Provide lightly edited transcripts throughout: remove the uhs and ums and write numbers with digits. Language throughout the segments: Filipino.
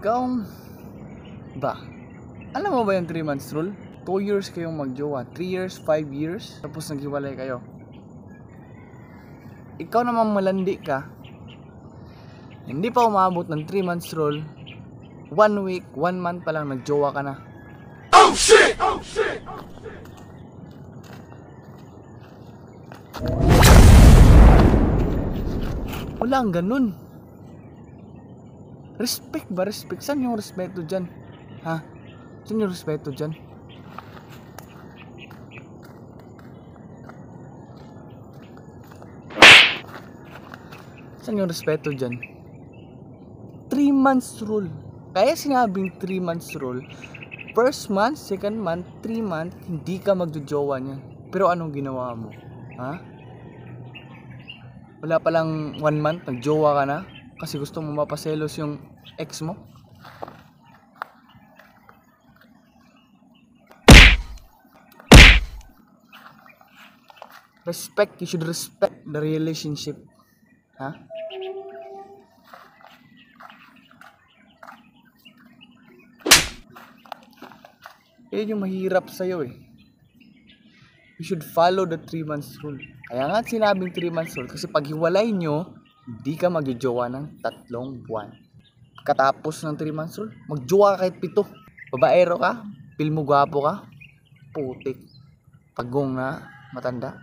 Ikaw ba? Alam mo ba yung 3 months rule? 2 years kayong magjowa, 3 years, 5 years, tapos naghiwalay kayo. Ikaw naman malandi ka. Hindi pa umabot ng 3 months rule, 1 week, 1 month pa lang nagjowa ka na. Oh shit! Oh shit! Wala ang ganun. Respect ba? Respect? Saan yung respeto dyan? Ha? Saan yung respeto dyan? Saan yung respeto dyan? 3 months rule. Kaya sinabing 3 months rule, first month, second month, 3 month, hindi ka magjojowa niyan. Pero anong ginawa mo? Ha? Wala palang 1 month, nagjowa ka na? Kasi gusto mo mapaselos yung ex mo? Respect, you should respect the relationship. Ha? Yan yung mahirap sa'yo eh. You should follow the 3 months rule. Kaya nga sinabing 3 months rule kasi pag hiwalay nyo, hindi ka magjojowa ng 3 buwan. Katapos ng 3 months rule, magjowa ka kahit 7. Babaero ka, feel mo gwapo ka, putik, pagong na matanda.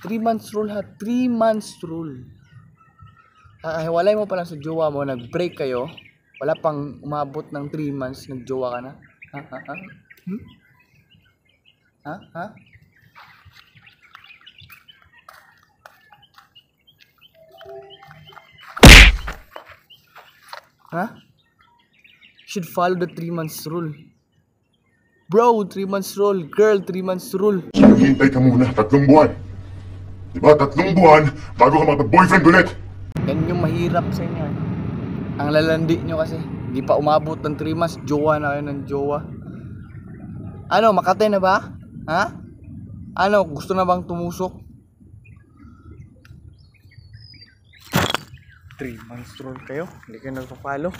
Three months rule ha, 3 months rule. Hiwalay mo pa lang sa jowa mo, nag-break kayo, wala pang umabot ng 3 months, nagjowa ka na. Ha? Ha? Ha? Hmm? Ha? Ha? Ha? Should follow the 3 months rule. Bro, 3 months rule. Girl, 3 months rule. Maghintay ka muna, 3 buwan. Diba, 3 buwan bago ka makapag-boyfriend ulit. Yan yung mahirap sa inyo. Ang lalandi nyo kasi. Hindi pa umabot ng 3 months, jowa na kayo ng jowa. Ano, Makate na ba? Ha? Ano, gusto na bang tumusok? 3 months rule kayo? Hindi kayo nagpa-follow?